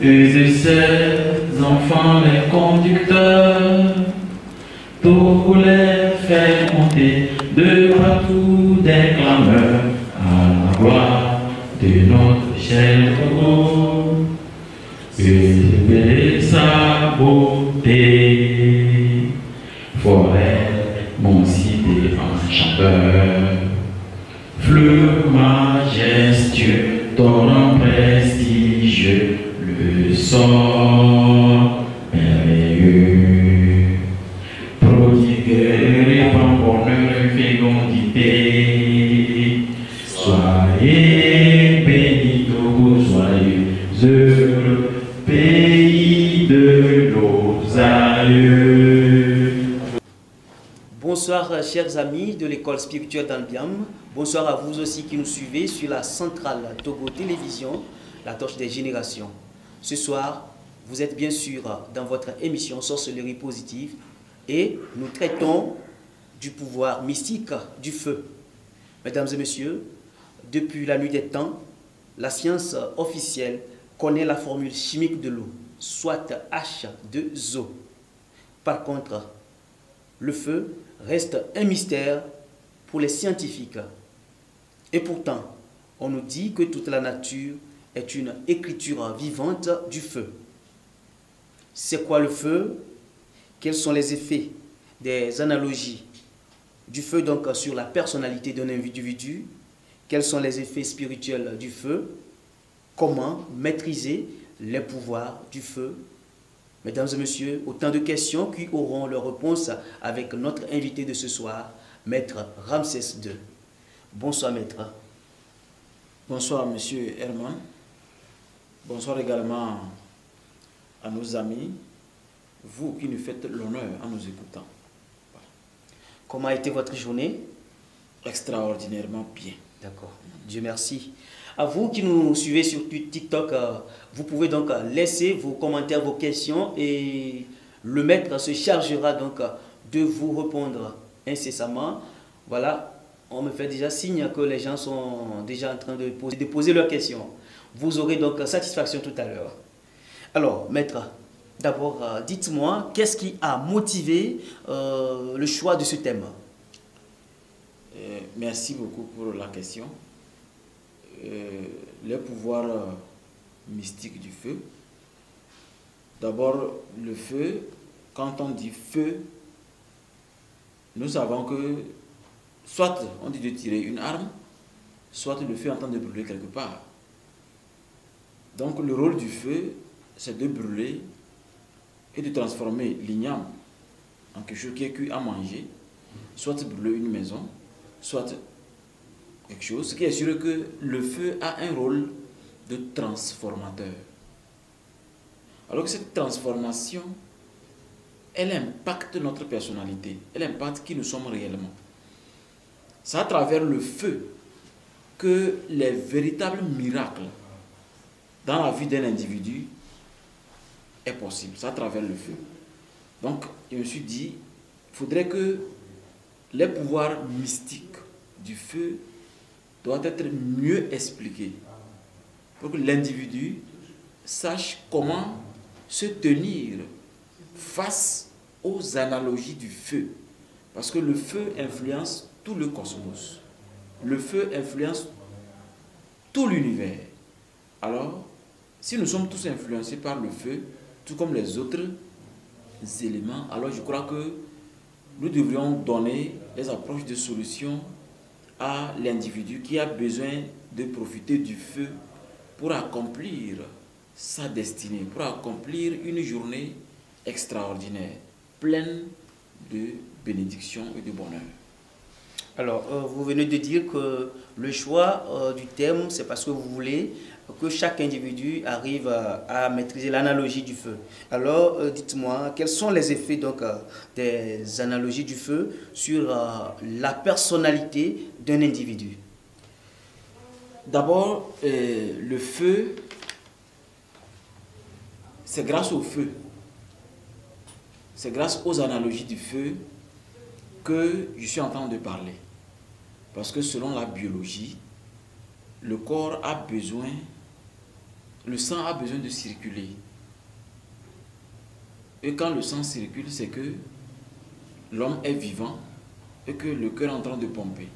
et ses enfants les conducteurs, pour les faire monter de partout des clameurs à la gloire de notre cher Togo, et sa beauté, forêt, mon cité enchanteur, fleuve majestueux, torrent prestigieux, le sort merveilleux, prodigue, répand bonheur, fécondité. Soyez bénis, Togo, soyez heureux, pays de nos aïeux. Bonsoir chers amis de l'école spirituelle d'Albiam. Bonsoir à vous aussi qui nous suivez sur la centrale Togo Télévision, la torche des générations. Ce soir, vous êtes bien sûr dans votre émission Sorcellerie positive et nous traitons du pouvoir mystique du feu. Mesdames et messieurs, depuis la nuit des temps, la science officielle connaît la formule chimique de l'eau, soit H2O. Par contre, le feu reste un mystère pour les scientifiques. Et pourtant, on nous dit que toute la nature est une écriture vivante du feu. C'est quoi le feu? Quels sont les effets des analogies du feu donc sur la personnalité d'un individu? Quels sont les effets spirituels du feu? Comment maîtriser les pouvoirs du feu? Mesdames et messieurs, autant de questions qui auront leur réponse avec notre invité de ce soir, Maître Ramsès II. Bonsoir, Maître. Bonsoir, Monsieur Herman. Bonsoir également à nos amis, vous qui nous faites l'honneur en nous écoutant. Voilà. Comment a été votre journée? Extraordinairement bien. D'accord, Dieu merci. À vous qui nous suivez sur TikTok, vous pouvez donc laisser vos commentaires, vos questions et le maître se chargera donc de vous répondre incessamment. Voilà, on me fait déjà signe que les gens sont déjà en train de poser leurs questions. Vous aurez donc satisfaction tout à l'heure. Alors, maître, d'abord, dites-moi, qu'est-ce qui a motivé le choix de ce thème? Merci beaucoup pour la question. Les pouvoirs mystiques du feu. D'abord, le feu, quand on dit feu, nous savons que soit on dit de tirer une arme, soit le feu est en train de brûler quelque part. Donc le rôle du feu, c'est de brûler et de transformer l'igname en quelque chose qui est cuit à manger, soit brûler une maison, soit quelque chose, ce qui est sûr que le feu a un rôle de transformateur. Alors que cette transformation, elle impacte notre personnalité, elle impacte qui nous sommes réellement. C'est à travers le feu que les véritables miracles dans la vie d'un individu est possible. C'est à travers le feu. Donc, je me suis dit, il faudrait que les pouvoirs mystiques du feu doit être mieux expliqué pour que l'individu sache comment se tenir face aux analogies du feu. Parce que le feu influence tout le cosmos. Le feu influence tout l'univers. Alors, si nous sommes tous influencés par le feu, tout comme les autres éléments, alors je crois que nous devrions donner des approches de solutions à l'individu qui a besoin de profiter du feu pour accomplir sa destinée, pour accomplir une journée extraordinaire, pleine de bénédictions et de bonheur. Alors, vous venez de dire que le choix du thème, c'est parce que vous voulez que chaque individu arrive à maîtriser l'analogie du feu. Alors, dites-moi, quels sont les effets donc, des analogies du feu sur la personnalité d'un individu? D'abord, le feu, c'est grâce au feu, c'est grâce aux analogies du feu que je suis en train de parler. Parce que selon la biologie, le corps a besoin, le sang a besoin de circuler. Et quand le sang circule, c'est que l'homme est vivant et que le cœur est en train de pomper.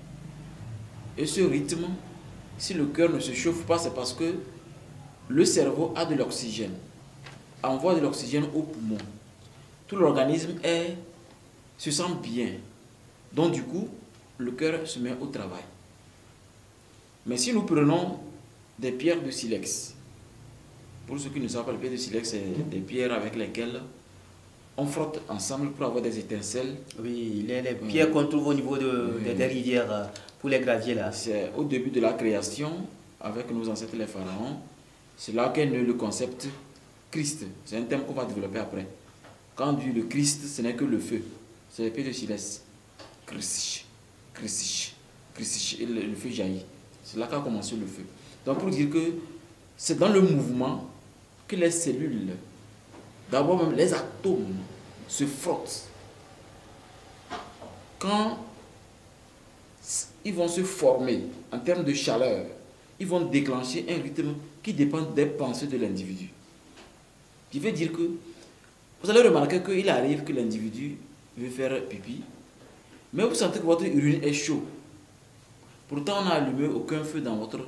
Et ce rythme, si le cœur ne se chauffe pas, c'est parce que le cerveau a de l'oxygène, envoie de l'oxygène aux poumons. Tout l'organisme se sent bien. Donc du coup, le cœur se met au travail. Mais si nous prenons des pierres de silex, pour ceux qui ne savent pas, les pierres de silex, c'est des pierres avec lesquelles on frotte ensemble pour avoir des étincelles. Oui, les pierres qu'on trouve au niveau des rivières pour les graviers là. C'est au début de la création, avec nos ancêtres les pharaons, c'est là qu'est né le concept Christ. C'est un thème qu'on va développer après. Quand on dit le Christ, ce n'est que le feu. C'est les pierres de silex. Christ, Christ, Christ, et le feu jaillit. C'est là qu'a commencé le feu. Donc pour dire que c'est dans le mouvement que les cellules, d'abord même les atomes, se frottent. Quand ils vont se former en termes de chaleur, ils vont déclencher un rythme qui dépend des pensées de l'individu. Je veux dire que vous allez remarquer qu'il arrive que l'individu veut faire pipi, mais vous sentez que votre urine est chaude. Pourtant, on n'a allumé aucun feu dans votre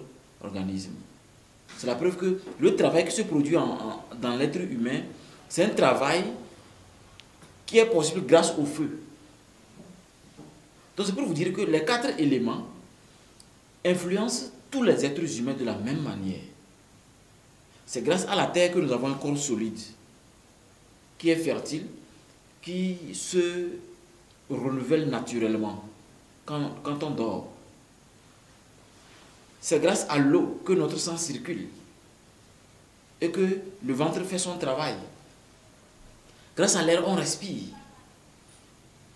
organisme. C'est la preuve que le travail qui se produit dans l'être humain, c'est un travail qui est possible grâce au feu. Donc c'est pour vous dire que les 4 éléments influencent tous les êtres humains de la même manière. C'est grâce à la terre que nous avons un corps solide, qui est fertile, qui se renouvelle naturellement quand on dort. C'est grâce à l'eau que notre sang circule et que le ventre fait son travail. Grâce à l'air, on respire.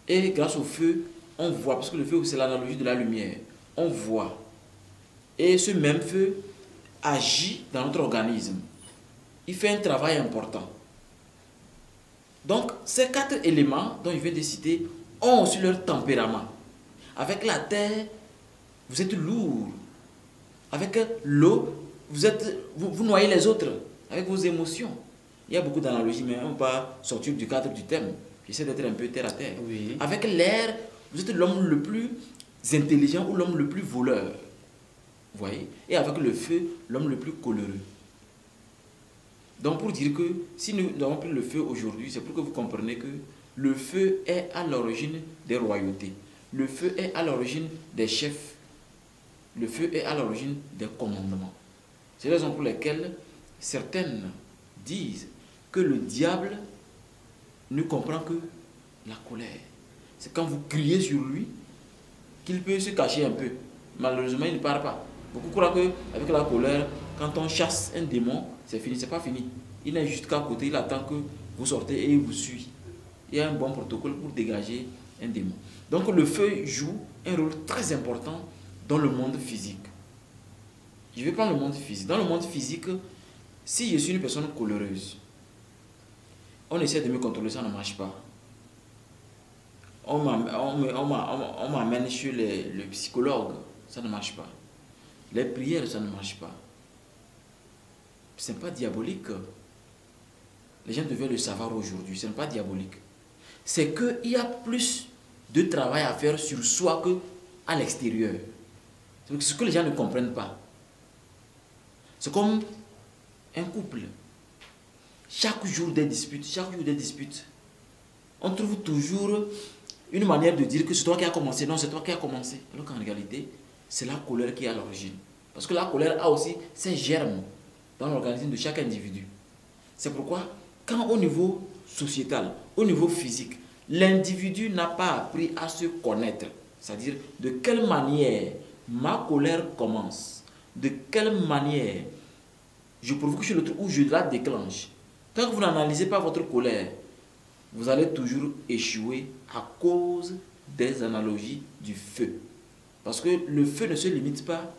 Et grâce au feu, on voit, parce que le feu, c'est l'analogie de la lumière. On voit. Et ce même feu agit dans notre organisme. Il fait un travail important. Donc, ces 4 éléments dont je viens de citer ont aussi leur tempérament. Avec la terre, vous êtes lourd. Avec l'eau, vous noyez les autres avec vos émotions. Il y a beaucoup d'analogies, mais on ne va pas sortir du cadre du thème. J'essaie d'être un peu terre à terre. Oui. Avec l'air, vous êtes l'homme le plus intelligent ou l'homme le plus voleur. Vous voyez? Et avec le feu, l'homme le plus coléreux. Donc pour dire que si nous avons pris le feu aujourd'hui, c'est pour que vous compreniez que le feu est à l'origine des royautés. Le feu est à l'origine des chefs. Le feu est à l'origine des commandements. C'est la raison pour laquelle certaines disent que le diable ne comprend que la colère. C'est quand vous criez sur lui qu'il peut se cacher un peu. Malheureusement, il ne part pas. Beaucoup croient qu'avec la colère, quand on chasse un démon, c'est fini. C'est pas fini. Il est juste qu'à côté, il attend que vous sortez et il vous suit. Il y a un bon protocole pour dégager un démon. Donc le feu joue un rôle très important dans le monde physique. Je vais prendre le monde physique. Dans le monde physique, si je suis une personne coléreuse, on essaie de me contrôler, ça ne marche pas. On m'amène chez le psychologue, ça ne marche pas. Les prières, ça ne marche pas. Ce n'est pas diabolique. Les gens devaient le savoir aujourd'hui, ce n'est pas diabolique. C'est qu'il y a plus de travail à faire sur soi qu'à l'extérieur. C'est ce que les gens ne comprennent pas. C'est comme un couple. Chaque jour des disputes, chaque jour des disputes. On trouve toujours une manière de dire que c'est toi qui as commencé. Non, c'est toi qui as commencé. Alors qu'en réalité, c'est la colère qui est à l'origine. Parce que la colère a aussi ses germes dans l'organisme de chaque individu. C'est pourquoi, quand au niveau sociétal, au niveau physique, l'individu n'a pas appris à se connaître, c'est-à-dire de quelle manière ma colère commence, de quelle manière je provoque chez l'autre ou je la déclenche. Tant que vous n'analysez pas votre colère, vous allez toujours échouer à cause des analogies du feu. Parce que le feu ne se limite pas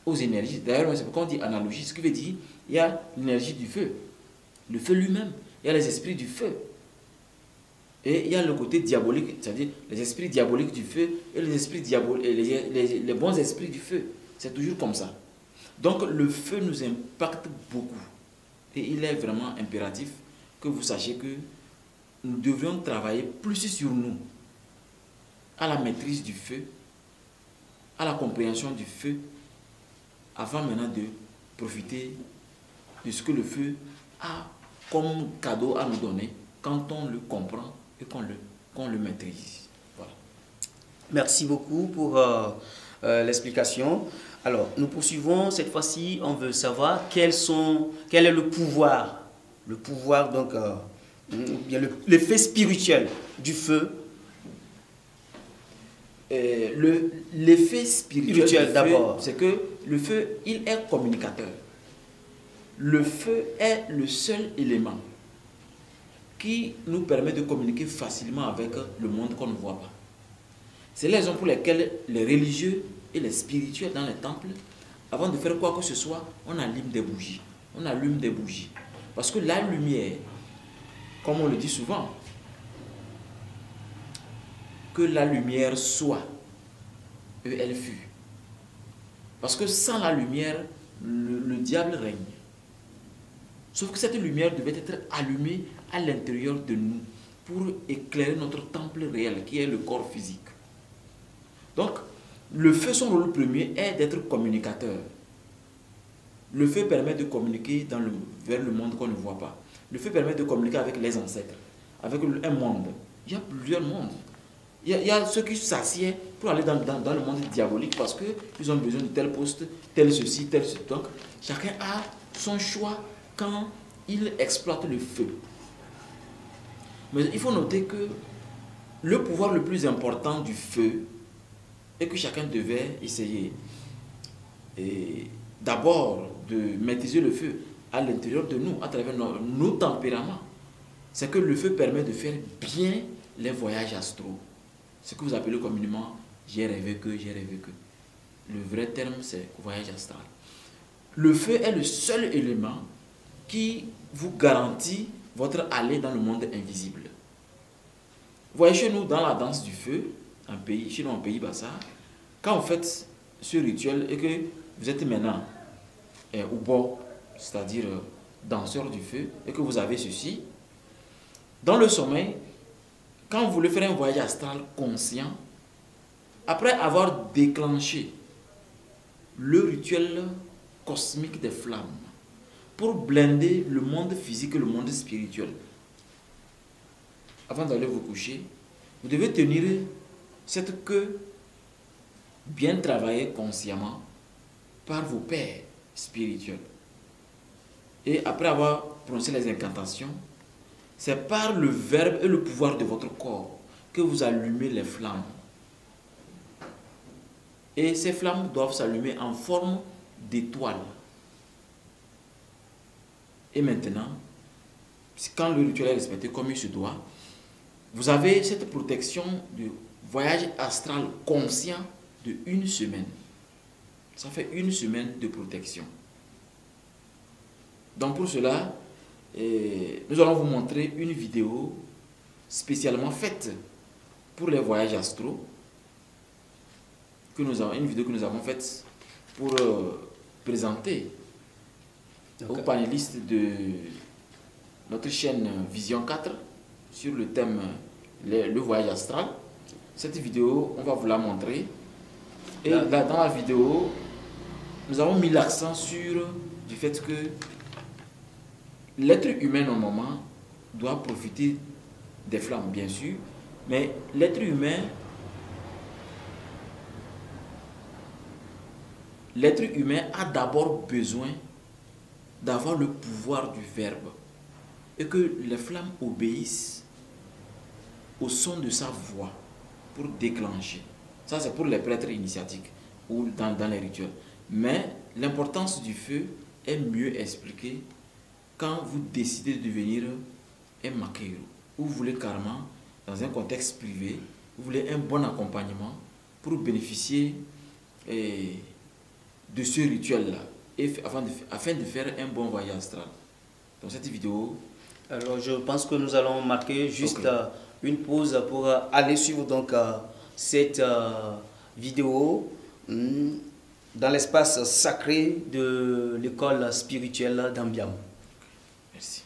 aux énergies. D'ailleurs, c'est pourquoi on dit analogie. Ce qui veut dire, il y a l'énergie du feu. Le feu lui-même. Il y a les esprits du feu. Et il y a le côté diabolique, c'est-à-dire les esprits diaboliques du feu et les esprits diaboliques, les bons esprits du feu. C'est toujours comme ça. Donc le feu nous impacte beaucoup. Et il est vraiment impératif que vous sachiez que nous devrions travailler plus sur nous, à la maîtrise du feu, à la compréhension du feu, avant maintenant de profiter de ce que le feu a comme cadeau à nous donner quand on le comprend et qu'on le maîtrise. Voilà. Merci beaucoup pour l'explication. Alors, nous poursuivons. Cette fois-ci, on veut savoir quel est le pouvoir donc, bien l'effet spirituel du feu. L'effet spirituel d'abord, c'est que le feu, il est communicateur. Le feu est le seul élément qui nous permet de communiquer facilement avec le monde qu'on ne voit pas. C'est les raisons pour lesquelles les religieux et les spirituels dans les temples, avant de faire quoi que ce soit, on allume des bougies. On allume des bougies. Parce que la lumière, comme on le dit souvent, que la lumière soit, et elle fut. Parce que sans la lumière, le diable règne. Sauf que cette lumière devait être allumée à l'intérieur de nous pour éclairer notre temple réel, qui est le corps physique. Donc, le feu, son rôle premier est d'être communicateur. Le feu permet de communiquer vers le monde qu'on ne voit pas. Le feu permet de communiquer avec les ancêtres, avec un monde. Il y a plusieurs mondes. Il y a ceux qui s'assiedent pour aller dans le monde diabolique parce qu'ils ont besoin de tel poste, tel ceci, tel ceci. Donc, chacun a son choix quand il exploite le feu. Mais il faut noter que le pouvoir le plus important du feu est que chacun devait essayer d'abord de maîtriser le feu à l'intérieur de nous, à travers nos tempéraments. C'est que le feu permet de faire bien les voyages astraux. Ce que vous appelez communément « j'ai rêvé que ». Le vrai terme, c'est voyage astral. Le feu est le seul élément qui vous garantit votre aller dans le monde invisible. Vous voyez, chez nous, dans la danse du feu, chez nous en Pays Bassa, quand vous faites ce rituel et que vous êtes maintenant au bord, c'est-à-dire danseur du feu, et que vous avez ceci, dans le sommeil, quand vous voulez faire un voyage astral conscient, après avoir déclenché le rituel cosmique des flammes, pour blinder le monde physique et le monde spirituel, avant d'aller vous coucher, vous devez tenir cette queue bien travaillée consciemment par vos pères spirituels. Et après avoir prononcé les incantations, c'est par le verbe et le pouvoir de votre corps que vous allumez les flammes. Et ces flammes doivent s'allumer en forme d'étoile. Et maintenant, quand le rituel est respecté comme il se doit, vous avez cette protection de voyage astral conscient de 1 semaine. Ça fait 1 semaine de protection. Donc pour cela, nous allons vous montrer une vidéo spécialement faite pour les voyages astraux. Une vidéo que nous avons faite pour présenter aux panélistes de notre chaîne Vision 4 sur le thème le voyage astral. Cette vidéo, on va vous la montrer. Et là, dans la vidéo, nous avons mis l'accent sur du fait que l'être humain, normalement, doit profiter des flammes, bien sûr, mais l'être humain a d'abord besoin d'avoir le pouvoir du verbe et que les flammes obéissent au son de sa voix pour déclencher. Ça, c'est pour les prêtres initiatiques ou dans les rituels. Mais l'importance du feu est mieux expliquée quand vous décidez de devenir un maqueiro, ou vous voulez carrément, dans un contexte privé, vous voulez un bon accompagnement pour bénéficier de ce rituel-là, afin de faire un bon voyage astral. Dans cette vidéo... Alors, je pense que nous allons marquer juste une pause pour aller suivre donc cette vidéo dans l'espace sacré de l'école spirituelle d'Ambiam. Merci.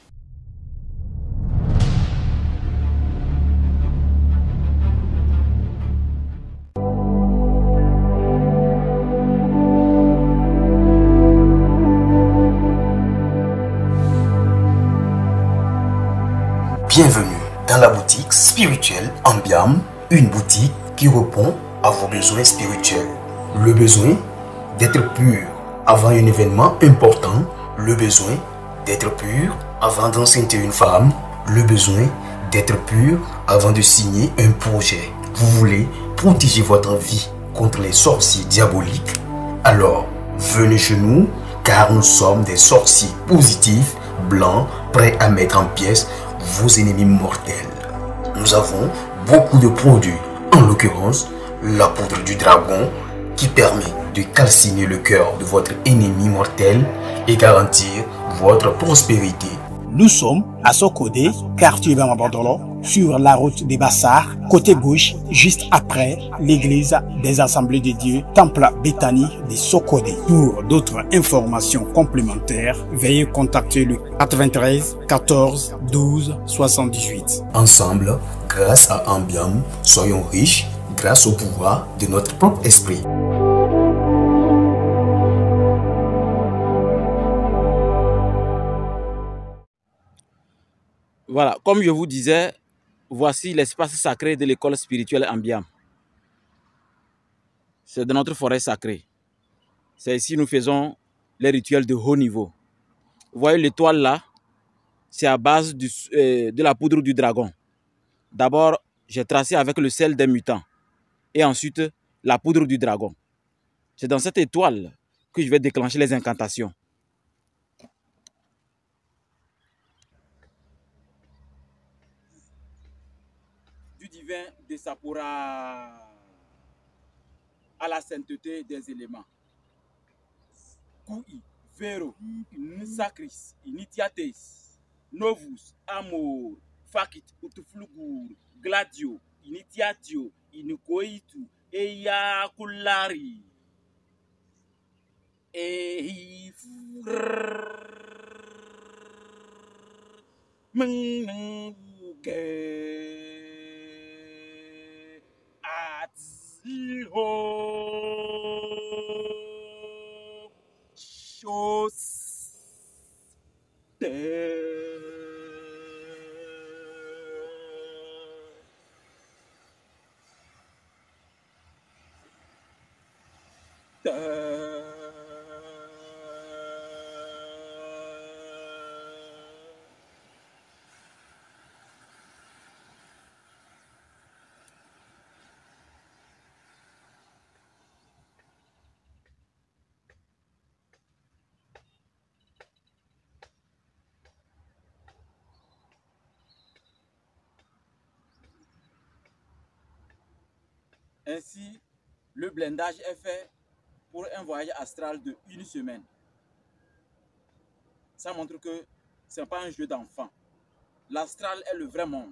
Bienvenue dans la boutique spirituelle Ambiam, une boutique qui répond à vos besoins spirituels. Le besoin d'être pur avant un événement important, le besoin d'être pur avant d'enceinte une femme, le besoin d'être pur avant de signer un projet. Vous voulez protéger votre vie contre les sorciers diaboliques? Alors, venez chez nous car nous sommes des sorciers positifs, blancs, prêts à mettre en pièces vos ennemis mortels. Nous avons beaucoup de produits, en l'occurrence la poudre du dragon qui permet de calciner le cœur de votre ennemi mortel et garantir votre prospérité. Nous sommes à Sokodé, quartier Bamabandolo, sur la route des Bassards, côté gauche, juste après l'église des Assemblées de Dieu, Temple Béthanie de Sokodé. Pour d'autres informations complémentaires, veuillez contacter le 93 14 12 78. Ensemble, grâce à Ambiam, soyons riches grâce au pouvoir de notre propre esprit. Voilà, comme je vous disais, voici l'espace sacré de l'école spirituelle Ambiam. C'est de notre forêt sacrée. C'est ici que nous faisons les rituels de haut niveau. Vous voyez l'étoile là, c'est à base de la poudre du dragon. D'abord, j'ai tracé avec le sel des mutants et ensuite la poudre du dragon. C'est dans cette étoile que je vais déclencher les incantations. Du divin de Sapura à la sainteté des éléments. Kui, Vero, Sacris, Initiates, Novus, Amor, Fakit, Utuflugur, Gladio, Initiatio, Inukoitu, Eyakulari. Ainsi, le blindage est fait pour un voyage astral de 1 semaine. Ça montre que ce n'est pas un jeu d'enfant. L'astral est le vrai monde.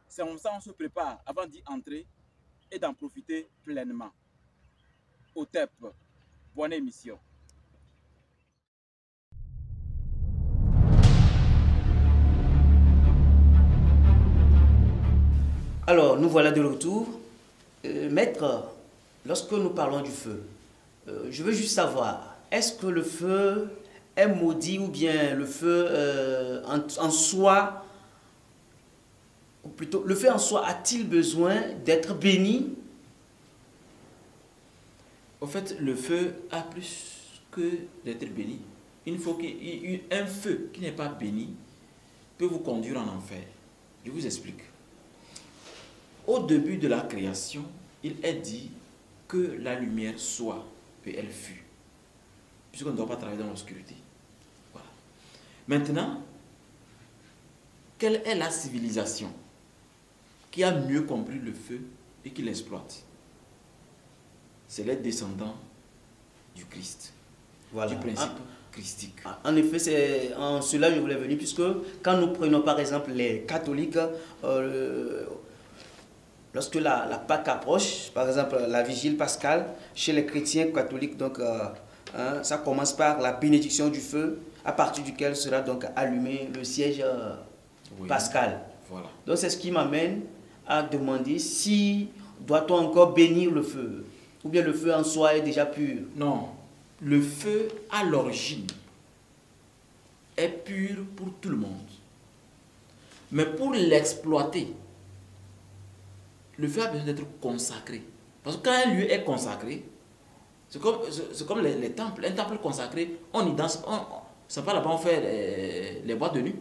C'est comme ça qu'on se prépare avant d'y entrer et d'en profiter pleinement. Au TEP, bonne émission. Alors, nous voilà de retour. Maître, lorsque nous parlons du feu, je veux juste savoir, est-ce que le feu est maudit ou bien le feu en soi, ou plutôt, le feu en soi a-t-il besoin d'être béni? Au fait, le feu a plus que d'être béni. Il faut qu'un feu qui n'est pas béni peut vous conduire en enfer. Je vous explique. Au début de la création, il est dit que la lumière soit et elle fut. Puisqu'on ne doit pas travailler dans l'obscurité. Voilà. Maintenant, quelle est la civilisation qui a mieux compris le feu et qui l'exploite? C'est les descendants du Christ. Voilà. Du principe christique. En effet, c'est en cela que je voulais venir, puisque quand nous prenons par exemple les catholiques, lorsque la Pâque approche, par exemple la vigile pascale, chez les chrétiens catholiques, donc hein, ça commence par la bénédiction du feu, à partir duquel sera donc allumé le siège Oui. pascal. Voilà. Donc c'est ce qui m'amène à demander si doit-on encore bénir le feu, ou bien le feu en soi est déjà pur. Non, le feu à l'origine est pur pour tout le monde. Mais pour l'exploiter, le feu a besoin d'être consacré. Parce que quand un lieu est consacré, c'est comme les temples. Un temple consacré, on y danse. C'est pas là-bas on fait les boîtes de nuit.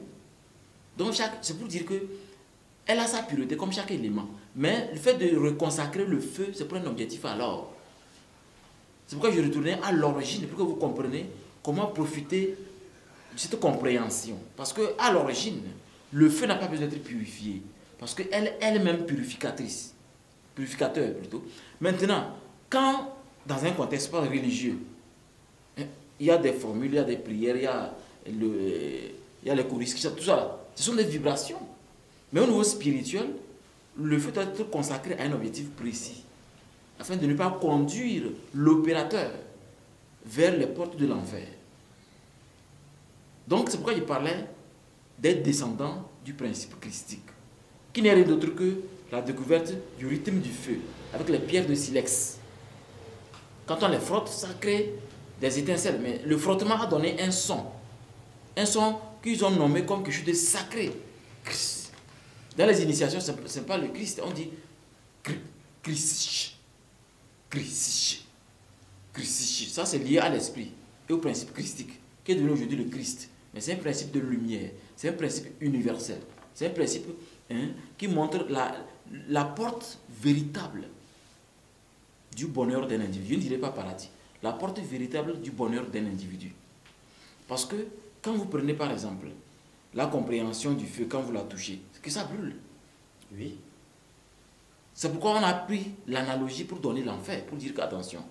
Donc c'est pour dire que elle a sa pureté comme chaque élément. Mais le fait de reconsacrer le feu, c'est pour un objectif alors. C'est pourquoi je retournais à l'origine, pour que vous compreniez comment profiter de cette compréhension. Parce qu'à l'origine, le feu n'a pas besoin d'être purifié. Parce qu'elle est elle-même purificatrice. Purificateur plutôt. Maintenant, quand dans un contexte pas religieux, il y a des formules, il y a des prières, il y a les choristes, tout ça là. Ce sont des vibrations. Mais au niveau spirituel, le feu doit être consacré à un objectif précis, afin de ne pas conduire l'opérateur vers les portes de l'enfer. Donc c'est pourquoi je parlais des descendants du principe christique, qui n'est rien d'autre que la découverte du rythme du feu, avec les pierres de silex. Quand on les frotte, ça crée des étincelles, mais le frottement a donné un son qu'ils ont nommé comme quelque chose de sacré. Dans les initiations, ce n'est pas le Christ, on dit Christ. Christ. Christ. Ça, c'est lié à l'esprit et au principe christique, qui est devenu aujourd'hui le Christ. Mais c'est un principe de lumière, c'est un principe universel. C'est un principe qui montre la porte véritable du bonheur d'un individu. Je ne dirais pas paradis. La porte véritable du bonheur d'un individu. Parce que quand vous prenez par exemple la compréhension du feu, quand vous la touchez, c'est que ça brûle. Oui. C'est pourquoi on a pris l'analogie pour donner l'enfer, pour dire qu'attention,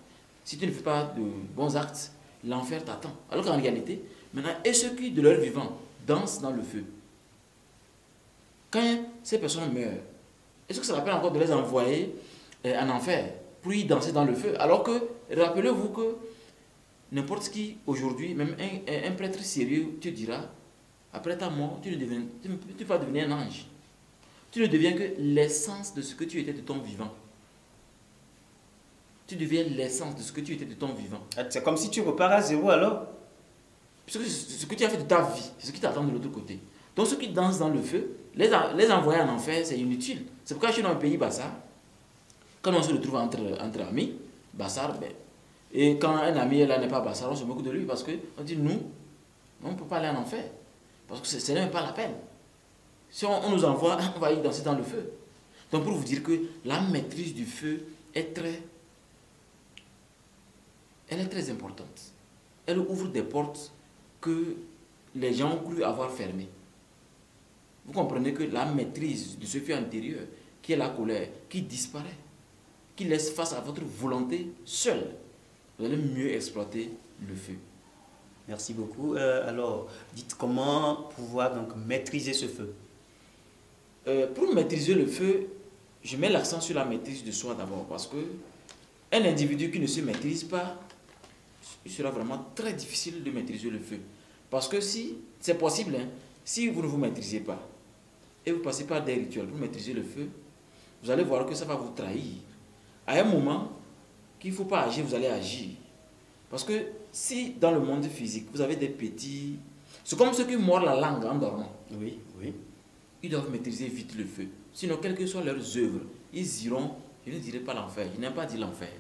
si tu ne fais pas de bons actes, l'enfer t'attend. Alors qu'en réalité, maintenant, et ceux qui de leur vivant dansent dans le feu, quand ces personnes meurent, est-ce que ça rappelle encore de les envoyer en enfer pour y danser dans le feu? Alors que, rappelez-vous que n'importe qui aujourd'hui, même un prêtre sérieux, te dira, après ta mort, tu vas devenir un ange. Tu ne deviens que l'essence de ce que tu étais de ton vivant. Tu deviens l'essence de ce que tu étais de ton vivant. C'est comme si tu repars à zéro alors. Puisque ce que tu as fait de ta vie, c'est ce qui t'attend de l'autre côté. Donc ceux qui dansent dans le feu, les envoyer en enfer, c'est inutile. C'est pourquoi je suis dans un pays Bassar. Quand on se retrouve entre amis, Bassar, et quand un ami là n'est pas Bassar, on se moque de lui parce qu'on dit nous, on ne peut pas aller en enfer. Parce que ce n'est même pas la peine. Si on nous envoie, on va y danser dans le feu. Donc pour vous dire que la maîtrise du feu est très importante. Elle ouvre des portes que les gens ont cru avoir fermées. Vous comprenez que la maîtrise de ce feu intérieur, qui est la colère, qui disparaît, qui laisse face à votre volonté seule, vous allez mieux exploiter le feu. Merci beaucoup. Alors, dites comment pouvoir donc maîtriser ce feu? Pour maîtriser le feu, je mets l'accent sur la maîtrise de soi d'abord, parce que un individu qui ne se maîtrise pas, il sera vraiment très difficile de maîtriser le feu. Parce que si c'est possible, si vous ne vous maîtrisez pas, et vous passez par des rituels pour maîtriser le feu, vous allez voir que ça va vous trahir. À un moment qu'il ne faut pas agir, vous allez agir. Parce que si dans le monde physique, vous avez des petits... C'est comme ceux qui mordent la langue en dormant. Oui, oui. Ils doivent maîtriser vite le feu. Sinon, quelles que soient leurs œuvres, ils iront, je ne dirais pas l'enfer, je n'aime pas dire l'enfer.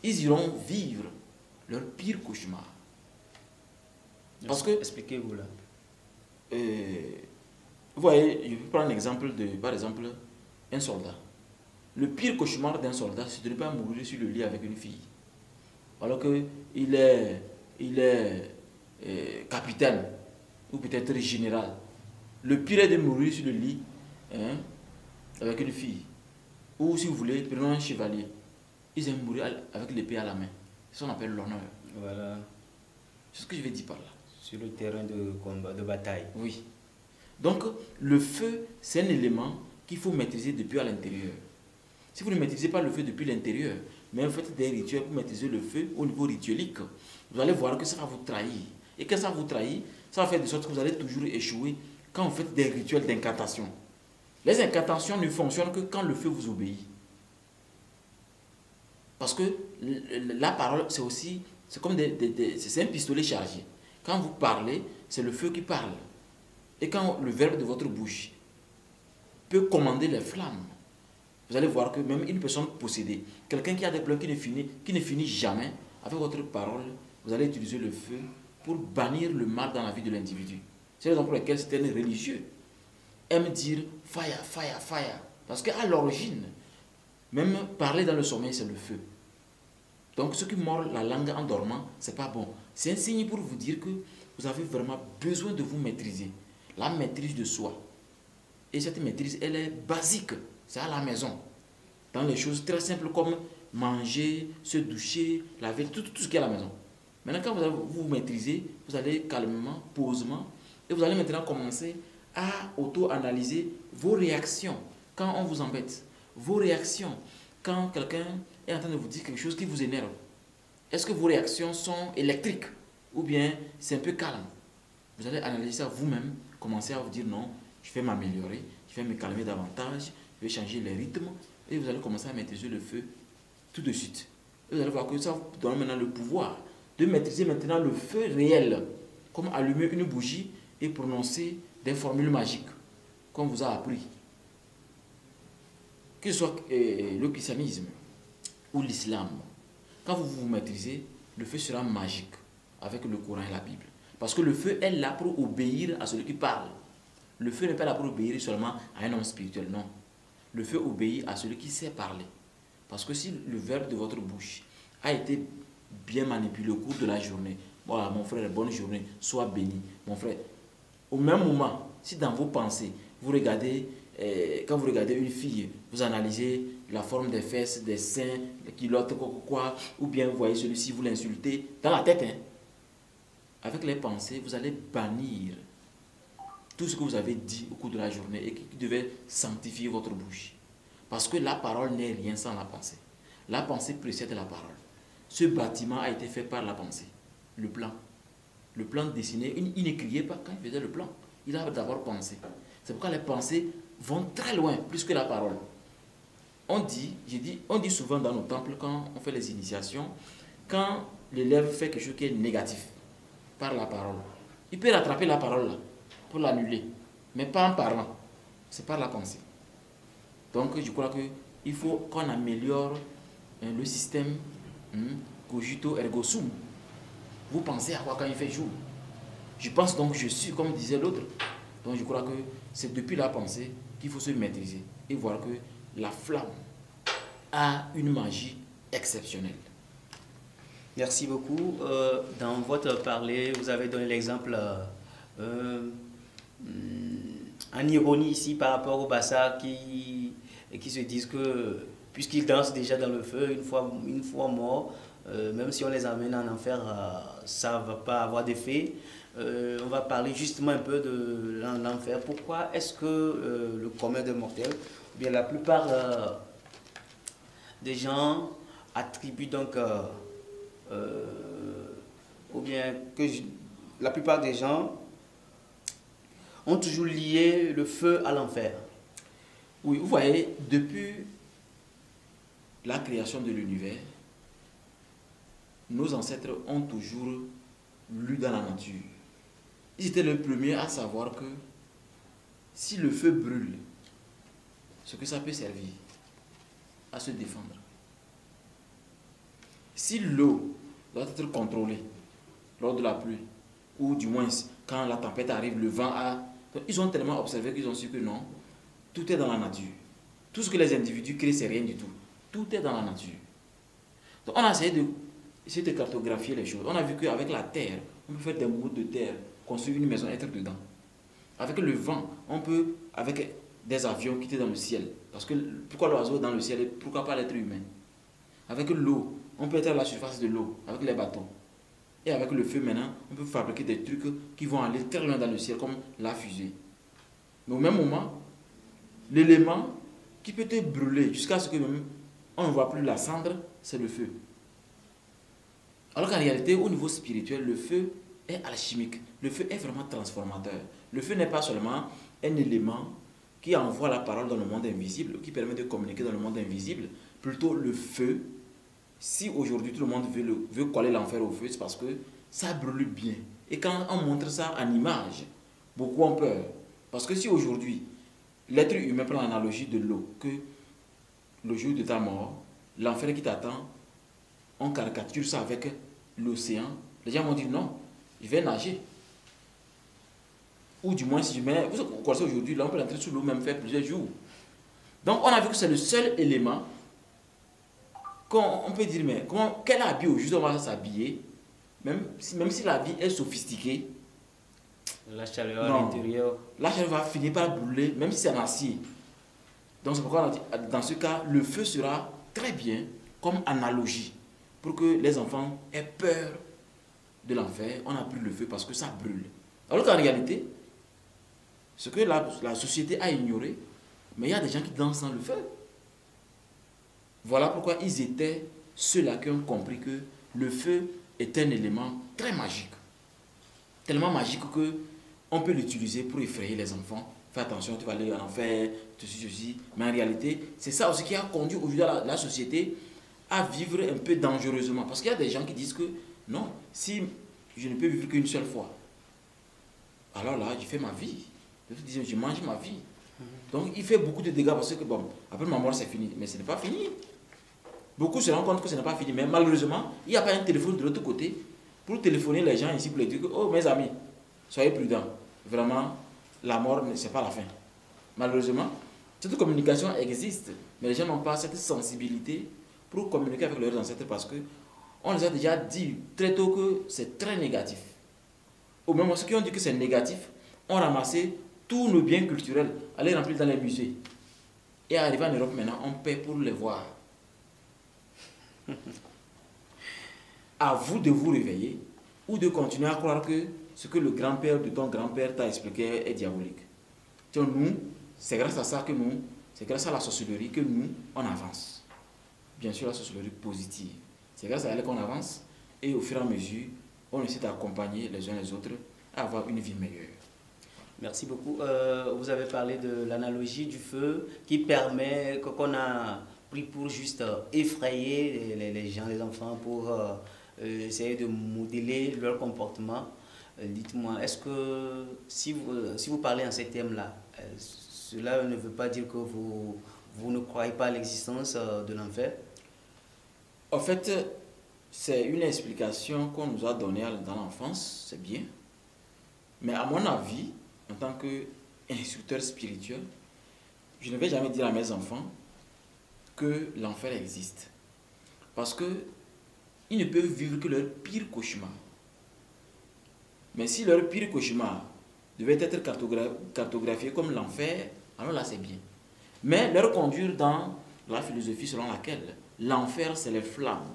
Ils iront vivre leur pire cauchemar. Parce que... Expliquez-vous là. Vous voyez, je peux prendre l'exemple de, par exemple, un soldat. Le pire cauchemar d'un soldat, c'est de ne pas mourir sur le lit avec une fille. Alors qu'il est capitaine, ou peut-être général. Le pire est de mourir sur le lit avec une fille. Ou si vous voulez, prenons un chevalier. Ils aiment mourir avec l'épée à la main. C'est ce qu'on appelle l'honneur. Voilà. C'est ce que je vais dire par là. Sur le terrain de combat, de bataille. Oui. Donc, le feu, c'est un élément qu'il faut maîtriser depuis à l'intérieur. Si vous ne maîtrisez pas le feu depuis l'intérieur, mais vous faites des rituels pour maîtriser le feu au niveau rituelique, vous allez voir que ça va vous trahir. Et quand ça vous trahit, ça va faire de sorte que vous allez toujours échouer quand vous faites des rituels d'incantation. Les incantations ne fonctionnent que quand le feu vous obéit. Parce que la parole, c'est aussi, c'est comme c'est un pistolet chargé. Quand vous parlez, c'est le feu qui parle. Et quand le verbe de votre bouche peut commander les flammes, vous allez voir que même une personne possédée, quelqu'un qui a des plans qui ne finit jamais, avec votre parole, vous allez utiliser le feu pour bannir le mal dans la vie de l'individu. C'est la raison pour laquelle certains religieux aiment dire fire, fire, fire. Parce qu'à l'origine, même parler dans le sommeil, c'est le feu. Donc, ceux qui mordent la langue en dormant, ce n'est pas bon. C'est un signe pour vous dire que vous avez vraiment besoin de vous maîtriser. La maîtrise de soi. Et cette maîtrise, elle est basique. C'est à la maison. Dans les choses très simples comme manger, se doucher, laver, tout ce qui est à la maison. Maintenant, quand vous vous maîtrisez, vous allez calmement, posément, et vous allez maintenant commencer à auto-analyser vos réactions quand on vous embête. Vos réactions quand quelqu'un est en train de vous dire quelque chose qui vous énerve. Est-ce que vos réactions sont électriques ou bien c'est un peu calme? Vous allez analyser ça vous-même, commencer à vous dire non, je vais m'améliorer, je vais me calmer davantage, je vais changer les rythmes et vous allez commencer à maîtriser le feu tout de suite. Et vous allez voir que ça vous donne maintenant le pouvoir de maîtriser maintenant le feu réel, comme allumer une bougie et prononcer des formules magiques, comme vous a appris. Que ce soit le christianisme ou l'islam, quand vous vous maîtrisez, le feu sera magique avec le Coran et la Bible. Parce que le feu est là pour obéir à celui qui parle. Le feu n'est pas là pour obéir seulement à un homme spirituel, non. Le feu obéit à celui qui sait parler. Parce que si le verbe de votre bouche a été bien manipulé au cours de la journée, voilà, mon frère, bonne journée, sois béni. Mon frère, au même moment, si dans vos pensées, vous regardez, quand vous regardez une fille, vous analysez la forme des fesses, des seins, des culottes, quoi, ou bien vous voyez celui-ci, vous l'insultez, dans la tête, hein. Avec les pensées, vous allez bannir tout ce que vous avez dit au cours de la journée et qui devait sanctifier votre bouche. Parce que la parole n'est rien sans la pensée. La pensée précède la parole. Ce bâtiment a été fait par la pensée. Le plan. Le plan dessiné, il ne criait pas quand il faisait le plan. Il a d'abord pensé. C'est pourquoi les pensées vont très loin, plus que la parole. On dit souvent dans nos temples, quand on fait les initiations, quand l'élève fait quelque chose qui est négatif, par la parole, il peut rattraper la parole là, pour l'annuler, mais pas en parlant. C'est par la pensée. Donc je crois qu'il faut qu'on améliore le système cogito ergo sum. Vous pensez à quoi quand il fait jour? Je pense donc je suis, comme disait l'autre. Donc je crois que c'est depuis la pensée qu'il faut se maîtriser et voir que la flamme a une magie exceptionnelle. Merci beaucoup. Dans votre parler, vous avez donné l'exemple en ironie ici par rapport aux Bassards qui se disent que puisqu'ils dansent déjà dans le feu, une fois morts, même si on les amène en enfer, ça ne va pas avoir d'effet. On va parler justement un peu de l'enfer. Pourquoi est-ce que le commun des mortels, ou bien la plupart des gens attribuent donc, ou bien que la plupart des gens ont toujours lié le feu à l'enfer? Oui, vous voyez, depuis la création de l'univers, nos ancêtres ont toujours lu dans la nature. Ils étaient les premiers à savoir que si le feu brûle, ce que ça peut servir à se défendre. Si l'eau doit être contrôlée lors de la pluie, ou du moins quand la tempête arrive, le vent a... Donc, ils ont tellement observé qu'ils ont su que non, tout est dans la nature. Tout ce que les individus créent, c'est rien du tout. Tout est dans la nature. Donc on a essayé de cartographier les choses. On a vu qu'avec la terre, on peut faire des bouts de terre, construire une maison, être dedans. Avec le vent, on peut, avec des avions, quitter dans le ciel. Parce que pourquoi l'oiseau dans le ciel et pourquoi pas l'être humain? Avec l'eau, on peut être à la surface de l'eau, avec les bateaux. Et avec le feu maintenant, on peut fabriquer des trucs qui vont aller très loin dans le ciel, comme la fusée. Mais au même moment, l'élément qui peut te brûler jusqu'à ce que même on ne voit plus la cendre, c'est le feu. Alors qu'en réalité, au niveau spirituel, le feu est alchimique. Le feu est vraiment transformateur. Le feu n'est pas seulement un élément qui envoie la parole dans le monde invisible, qui permet de communiquer dans le monde invisible. Plutôt le feu, si aujourd'hui tout le monde veut coller l'enfer au feu, c'est parce que ça brûle bien. Et quand on montre ça en image, beaucoup ont peur. Parce que si aujourd'hui, l'être humain prend l'analogie de l'eau, que le jour de ta mort, l'enfer qui t'attend, on caricature ça avec l'océan. Les gens vont dire non, je vais nager. Ou du moins, si je mets... Vous connaissez aujourd'hui, là on peut entrer sous l'eau même faire plusieurs jours. Donc on a vu que c'est le seul élément qu'on peut dire, mais quel habit au juste on va s'habiller, même si la vie est sophistiquée. La chaleur à l'intérieur. La chaleur va finir par brûler, même si c'est en acier. Donc c'est pourquoi on a dit, dans ce cas, le feu sera très bien comme analogie. Pour que les enfants aient peur de l'enfer, on a pris le feu parce que ça brûle. Alors qu'en réalité, ce que la société a ignoré, mais il y a des gens qui dansent dans le feu. Voilà pourquoi ils étaient ceux-là qui ont compris que le feu est un élément très magique. Tellement magique que on peut l'utiliser pour effrayer les enfants. Fais attention, tu vas aller en enfer, ceci. Mais en réalité, c'est ça aussi qui a conduit aujourd'hui la société à vivre un peu dangereusement. Parce qu'il y a des gens qui disent que non, si je ne peux vivre qu'une seule fois, alors là, je fais ma vie. Je mange ma vie. Donc il fait beaucoup de dégâts parce que bon, après ma mort c'est fini. Mais ce n'est pas fini. Beaucoup se rendent compte que ce n'est pas fini. Mais malheureusement, il n'y a pas un téléphone de l'autre côté pour téléphoner les gens ici pour les dire que, oh mes amis, soyez prudents. Vraiment, la mort, ce n'est pas la fin. Malheureusement, cette communication existe. Mais les gens n'ont pas cette sensibilité pour communiquer avec leurs ancêtres parce que on les a déjà dit très tôt que c'est très négatif. Au même moment, ceux qui ont dit que c'est négatif ont ramassé tous nos biens culturels, aller remplir dans les musées. Et arriver en Europe maintenant, on paie pour les voir. À vous de vous réveiller ou de continuer à croire que ce que le grand-père de ton grand-père t'a expliqué est diabolique. Donc nous, c'est grâce à ça que nous, c'est grâce à la sorcellerie que nous, on avance. Bien sûr, la sorcellerie positive. C'est grâce à elle qu'on avance et au fur et à mesure, on essaie d'accompagner les uns les autres à avoir une vie meilleure. Merci beaucoup. Vous avez parlé de l'analogie du feu qui permet qu'on a pris pour juste effrayer les gens, les enfants, pour essayer de modeler leur comportement. Dites-moi, est-ce que si vous parlez en ces termes-là, cela ne veut pas dire que vous ne croyez pas à l'existence de l'enfer? En fait, c'est une explication qu'on nous a donnée dans l'enfance, c'est bien. Mais à mon avis, en tant qu'instructeur spirituel, je ne vais jamais dire à mes enfants que l'enfer existe. Parce qu'ils ne peuvent vivre que leur pire cauchemar. Mais si leur pire cauchemar devait être cartographié comme l'enfer, alors là c'est bien. Mais leur conduire dans la philosophie selon laquelle l'enfer c'est les flammes,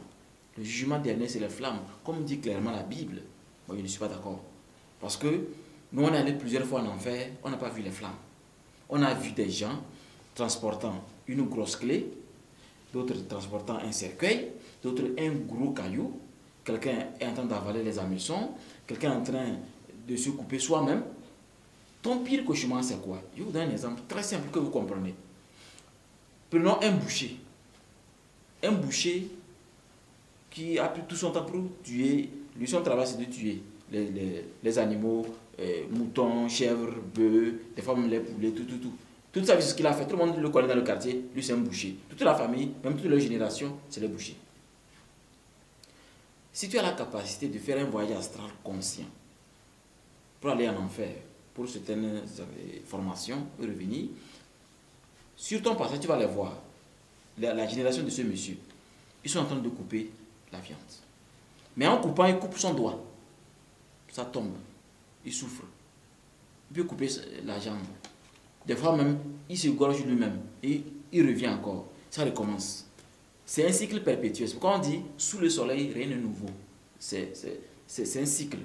le jugement dernier c'est les flammes, comme dit clairement la Bible, moi je ne suis pas d'accord. Parce que nous on est allé plusieurs fois en enfer, on n'a pas vu les flammes. On a vu des gens transportant une grosse clé, d'autres transportant un cercueil, d'autres un gros caillou, quelqu'un est en train d'avaler les hameçons, quelqu'un est en train de se couper soi-même. Ton pire cauchemar c'est quoi? Je vous donne un exemple très simple que vous comprenez. Prenons un boucher. Un boucher qui a pris tout son temps pour tuer, lui son travail c'est de tuer les animaux, moutons, chèvres, bœufs, des fois même les poulets, tout. Toute sa vie, ce qu'il a fait, tout le monde le connaît dans le quartier, lui c'est un boucher. Toute la famille, même toute leur génération, c'est les bouchers. Si tu as la capacité de faire un voyage astral conscient pour aller en enfer, pour certaines formations, et revenir, sur ton passage, tu vas les voir. La génération de ce monsieur, ils sont en train de couper la viande. Mais en coupant, il coupe son doigt. Ça tombe. Il souffre. Il peut couper la jambe. Des fois même, il se gorge lui-même. Et il revient encore. Ça recommence. C'est un cycle perpétuel. C'est pourquoi on dit, sous le soleil, rien de nouveau. C'est un cycle.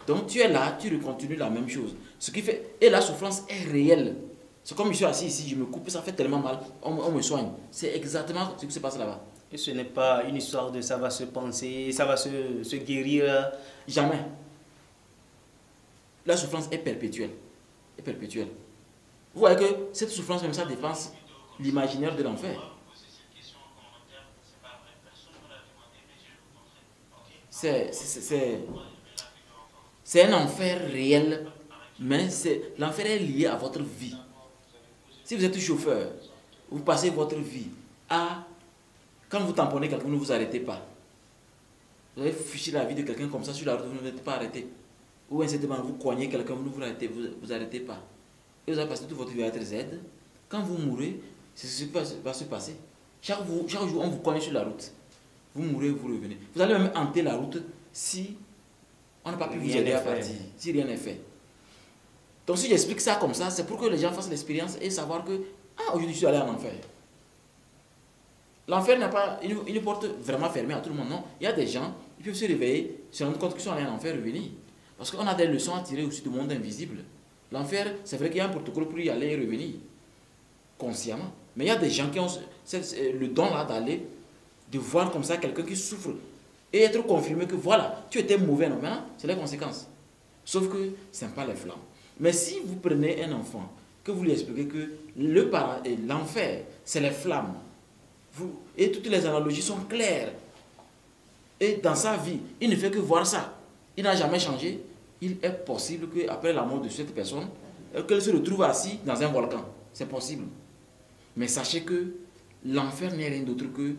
Donc tu es là, tu continues la même chose. Ce qui fait, et la souffrance est réelle. C'est comme je suis assis ici, je me coupe, ça fait tellement mal, on me soigne. C'est exactement ce qui se passe là-bas. Et ce n'est pas une histoire de ça va se penser, ça va se guérir. Jamais. La souffrance est perpétuelle. Est perpétuelle. Vous voyez que cette souffrance, même ça dépasse l'imaginaire de l'enfer. C'est un enfer réel, mais l'enfer est lié à votre vie. Si vous êtes chauffeur, vous passez votre vie à... Quand vous tamponnez quelqu'un, vous ne vous arrêtez pas. Vous avez fiché la vie de quelqu'un comme ça sur la route, vous ne vous êtes pas arrêté. Ou incidemment, vous coignez quelqu'un, vous ne vous arrêtez pas. Et vous avez passé toute votre vie à être Z. Quand vous mourrez, c'est ce qui va se passer. Chaque jour, on vous cogne sur la route. Vous mourrez, vous revenez. Vous allez même hanter la route si on n'a pas pu vous aider à partir. Si rien n'est fait. Donc si j'explique ça comme ça, c'est pour que les gens fassent l'expérience et savoir que, aujourd'hui je suis allé en enfer. L'enfer n'a pas une porte vraiment fermée à tout le monde, non. Il y a des gens, ils peuvent se réveiller, se rendre compte qu'ils sont allés en enfer et revenir. Parce qu'on a des leçons à tirer aussi du monde invisible. L'enfer, c'est vrai qu'il y a un protocole pour y aller et revenir, consciemment. Mais il y a des gens qui ont le don là d'aller, de voir comme ça quelqu'un qui souffre et être confirmé que voilà, tu étais mauvais, non, maintenant, c'est les conséquences. Sauf que ce n'est pas les flammes. Mais si vous prenez un enfant, que vous lui expliquez que l'enfer, c'est les flammes, et toutes les analogies sont claires, et dans sa vie, il ne fait que voir ça, il n'a jamais changé, il est possible qu'après la mort de cette personne, qu'elle se retrouve assise dans un volcan. C'est possible. Mais sachez que l'enfer n'est rien d'autre que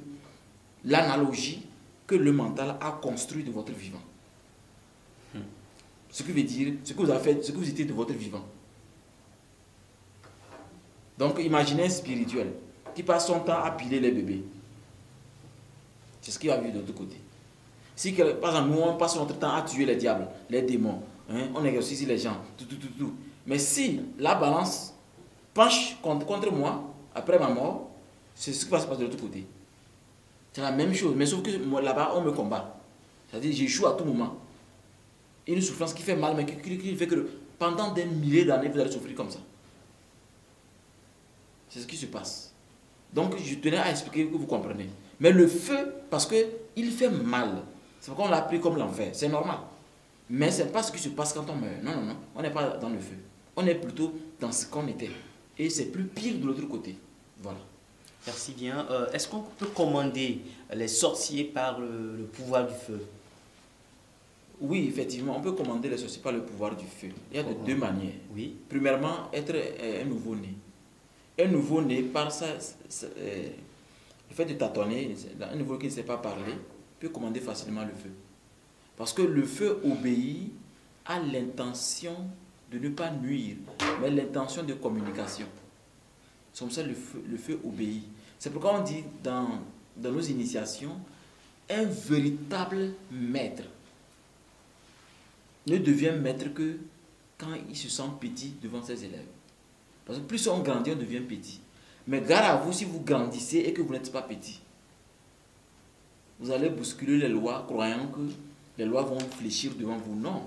l'analogie que le mental a construit de votre vivant. Ce qui veut dire, ce que vous avez fait, ce que vous étiez de votre vivant. Donc imaginez un spirituel qui passe son temps à piler les bébés. C'est ce qu'il va vivre de l'autre côté. Si, par exemple, nous on passe notre temps à tuer les diables, les démons, hein, on exorcise les gens, tout. Mais si la balance penche contre moi, après ma mort, c'est ce qui va se passer de l'autre côté. C'est la même chose, mais sauf que là-bas, on me combat. C'est-à-dire j'échoue à tout moment. Une souffrance qui fait mal, mais qui fait que pendant des milliers d'années, vous allez souffrir comme ça. C'est ce qui se passe. Donc, je tenais à expliquer que vous comprenez. Mais le feu, parce qu'il fait mal. C'est pourquoi on l'a pris comme l'enfer. C'est normal. Mais ce n'est pas ce qui se passe quand on meurt. Non. On n'est pas dans le feu. On est plutôt dans ce qu'on était. Et c'est plus pire de l'autre côté. Voilà. Merci bien. Est-ce qu'on peut commander les sorciers par le pouvoir du feu? Oui, effectivement, on peut commander les sorciers par le pouvoir du feu. Il y a de deux manières. Oui. Premièrement, être un nouveau-né. Un nouveau-né, par ça, le fait de tâtonner, un nouveau qui ne sait pas parler, peut commander facilement le feu. Parce que le feu obéit à l'intention de ne pas nuire, mais l'intention de communication. C'est comme ça que le feu obéit. C'est pourquoi on dit dans nos initiations, un véritable maître ne devient maître que quand il se sent petit devant ses élèves. Parce que plus on grandit, on devient petit. Mais gare à vous si vous grandissez et que vous n'êtes pas petit. Vous allez bousculer les lois, croyant que les lois vont fléchir devant vous. Non.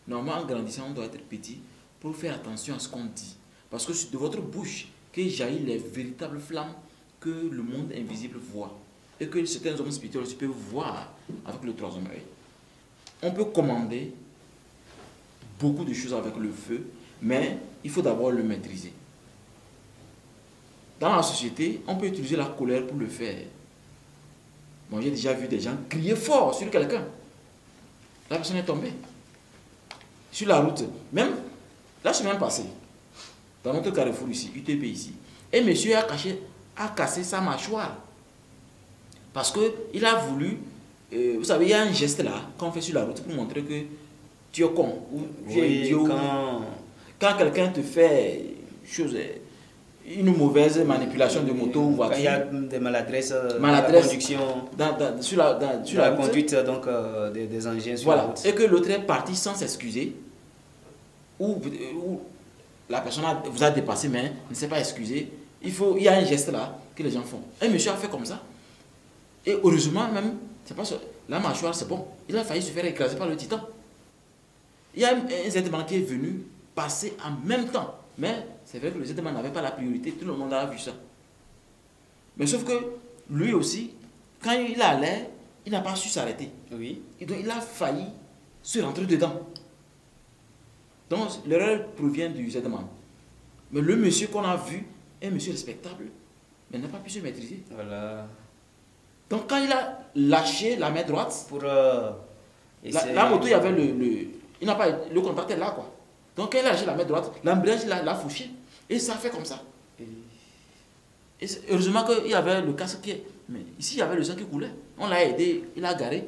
Normalement, en grandissant, on doit être petit pour faire attention à ce qu'on dit. Parce que c'est de votre bouche que jaillissent les véritables flammes que le monde invisible voit. Et que certains hommes spirituels aussi peuvent voir avec le troisième œil. On peut commander beaucoup de choses avec le feu, mais il faut d'abord le maîtriser. Dans la société, on peut utiliser la colère pour le faire. Bon, j'ai déjà vu des gens crier fort sur quelqu'un. La personne est tombée. Sur la route. Même la semaine passée, dans notre carrefour ici, UTP ici, un monsieur a cassé sa mâchoire. Parce qu'il a voulu, vous savez, il y a un geste là qu'on fait sur la route pour montrer que tu es con ou tu es idiot. Quand quelqu'un te fait une mauvaise manipulation de moto ou voiture. Quand il y a des maladresses dans la conduction, sur la conduite donc, des engins sur la route. Et que l'autre est parti sans s'excuser, ou la personne vous a dépassé mais ne s'est pas excusé. Il y a un geste là que les gens font. Un monsieur a fait comme ça. Et heureusement même, la mâchoire c'est bon. Il a failli se faire écraser par le titan. Il y a un gentleman qui est venu passer en même temps Mais c'est vrai que le Z-Man n'avait pas la priorité, tout le monde a vu ça. Mais sauf que lui aussi, quand il allait, il n'a pas su s'arrêter. Oui. Et donc il a failli se rentrer dedans. Donc l'erreur provient du Z-Man. Mais le monsieur qu'on a vu est un monsieur respectable, mais n'a pas pu se maîtriser. Voilà. Donc quand il a lâché la main droite, Pour la moto, il y avait il n'a pas, le contact est là, quoi. Donc quand il a lâché la main droite, l'embrayage, il l'a fauché. Et ça fait comme ça. Et heureusement qu'il y avait le casque qui est... Mais ici, il y avait le sang qui coulait. On l'a aidé, il a garé.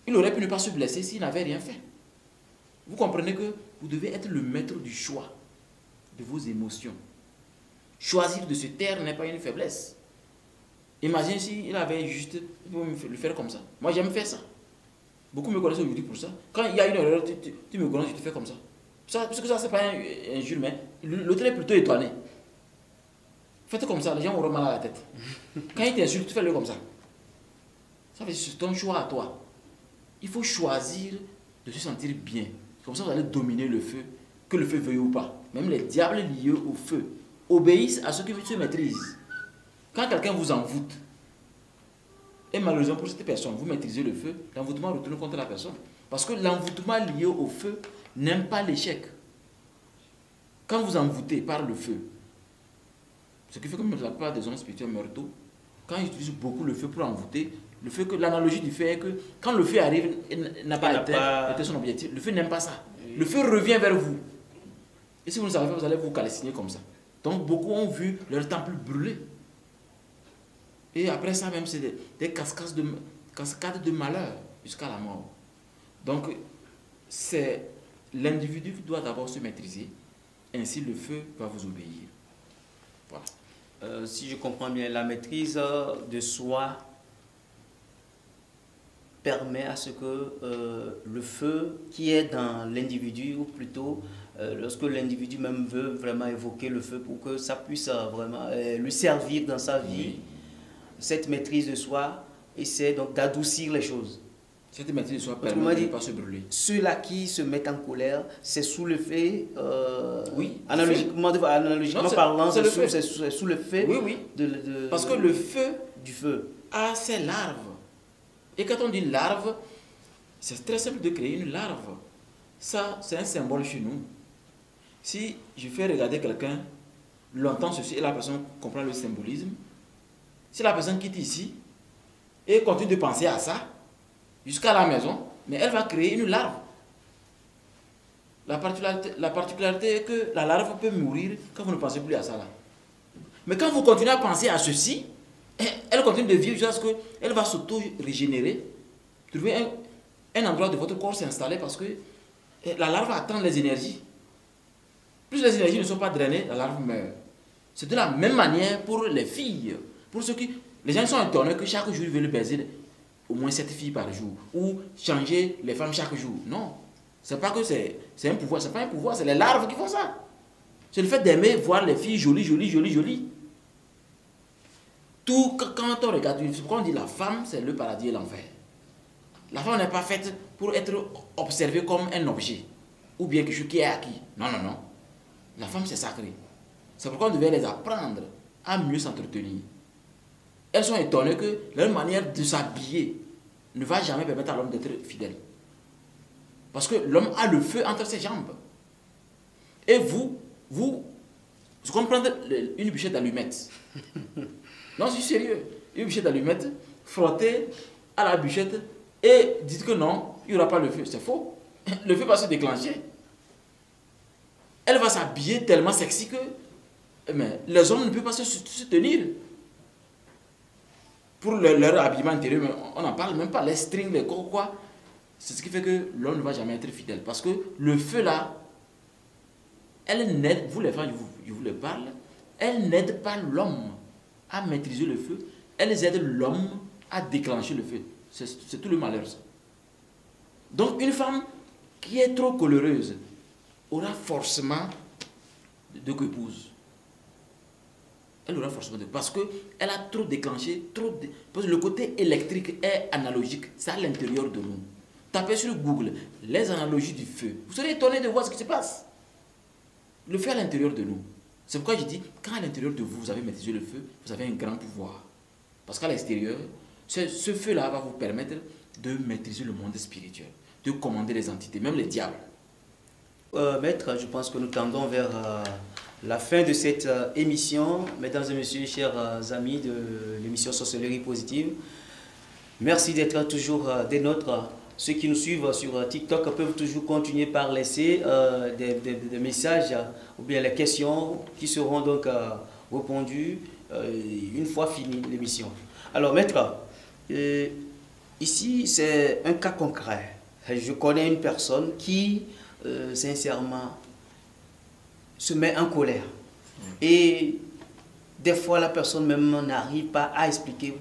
Il aurait pu ne pas se blesser s'il n'avait rien fait. Vous comprenez que vous devez être le maître du choix de vos émotions. Choisir de se taire n'est pas une faiblesse. Imagine s'il avait juste le faire comme ça. Moi, j'aime faire ça. Beaucoup me connaissent aujourd'hui pour ça. Quand il y a une erreur, tu me connais, tu te fais comme ça. Parce que ça, c'est pas un injure, mais l'autre est plutôt étonné. Faites comme ça, les gens auront mal à la tête. Quand il t'insulte, fais-le comme ça. Ça veut dire c'est ton choix à toi. Il faut choisir de se sentir bien. Comme ça, vous allez dominer le feu, que le feu veuille ou pas. Même les diables liés au feu obéissent à ceux qui se maîtrisent. Quand quelqu'un vous envoûte, et malheureusement pour cette personne, vous maîtrisez le feu, l'envoûtement retourne contre la personne. Parce que l'envoûtement lié au feu n'aime pas l'échec. Quand vous envoûtez par le feu, ce qui fait que la plupart des hommes spirituels meurent tôt, quand ils utilisent beaucoup le feu pour envoûter, le feu que l'analogie du feu est que quand le feu arrive, il n'a pas atteint son objectif. Le feu n'aime pas ça. Le feu revient vers vous. Et si vous ne savez pas, vous allez vous calciner comme ça. Donc beaucoup ont vu leur temple brûler. Et après ça même, c'est des cascades de malheur jusqu'à la mort. Donc c'est l'individu qui doit d'abord se maîtriser. Ainsi le feu va vous obéir. Voilà. Si je comprends bien, la maîtrise de soi permet à ce que le feu qui est dans l'individu, ou plutôt lorsque l'individu même veut vraiment évoquer le feu pour que ça puisse vraiment lui servir dans sa vie, oui. Cette maîtrise de soi essaie donc d'adoucir les choses. Cette maîtrise de soi permet de ne pas se brûler. Ceux-là qui se mettent en colère, c'est sous le fait, oui, analogiquement parlant, c'est sous le fait oui, oui. Parce que le feu du feu a ses larves. Et quand on dit larve, c'est très simple de créer une larve. Ça, c'est un symbole chez nous. Si je fais regarder quelqu'un longtemps ceci et la personne comprend le symbolisme, si la personne quitte ici et continue de penser à ça, jusqu'à la maison, mais elle va créer une larve. La particularité est que la larve peut mourir quand vous ne pensez plus à ça là. Mais quand vous continuez à penser à ceci, elle continue de vivre jusqu'à ce qu'elle va s'auto-régénérer, trouver un endroit de votre corps s'installer parce que la larve attend les énergies. Plus les énergies ne sont pas drainées, la larve meurt. C'est de la même manière pour les filles. Pour ceux qui... Les gens sont étonnés que chaque jour ils veulent baiser au moins 7 filles par jour ou changer les femmes chaque jour. Non, c'est pas que c'est un pouvoir, c'est pas un pouvoir, c'est les larves qui font ça. C'est le fait d'aimer voir les filles jolies, jolies, jolies, jolies. Tout quand on regarde, c'est pourquoi on dit la femme c'est le paradis et l'enfer. La femme n'est pas faite pour être observée comme un objet ou bien quelque chose qui est acquis. Non, non, non. La femme c'est sacré. C'est pourquoi on devait les apprendre à mieux s'entretenir. Elles sont étonnées que leur manière de s'habiller ne va jamais permettre à l'homme d'être fidèle. Parce que l'homme a le feu entre ses jambes. Et c'est comme prendre une bûchette d'allumettes. Non, je suis sérieux. Une bûchette d'allumettes, frotter à la bûchette et dites que non, il n'y aura pas le feu. C'est faux. Le feu va se déclencher. Elle va s'habiller tellement sexy que mais les hommes ne peuvent pas se tenir. Pour leur habillement intérieur, on n'en parle même pas, les strings, les quoi. C'est ce qui fait que l'homme ne va jamais être fidèle. Parce que le feu là, elle n'aide, vous les femmes, je vous le parle, elle n'aide pas l'homme à maîtriser le feu, elles aident l'homme à déclencher le feu. C'est tout le malheur ça. Donc une femme qui est trop coléreuse aura forcément de qu'épouse. Elle aura forcément parce qu'elle a trop déclenché, parce que le côté électrique est analogique, c'est à l'intérieur de nous. Tapez sur Google les analogies du feu. Vous serez étonné de voir ce qui se passe. le feu à l'intérieur de nous. C'est pourquoi je dis, quand à l'intérieur de vous, vous avez maîtrisé le feu, vous avez un grand pouvoir. Parce qu'à l'extérieur, ce feu-là va vous permettre de maîtriser le monde spirituel, de commander les entités, même les diables. Maître, je pense que nous tendons vers la fin de cette émission. Mesdames et messieurs, chers amis de l'émission Sorcellerie Positive, merci d'être toujours des nôtres. Ceux qui nous suivent sur TikTok peuvent toujours continuer par laisser des messages ou bien les questions qui seront donc répondues une fois finie l'émission. Alors maître, ici c'est un cas concret. Je connais une personne qui sincèrement se met en colère et des fois la personne même n'arrive pas à expliquer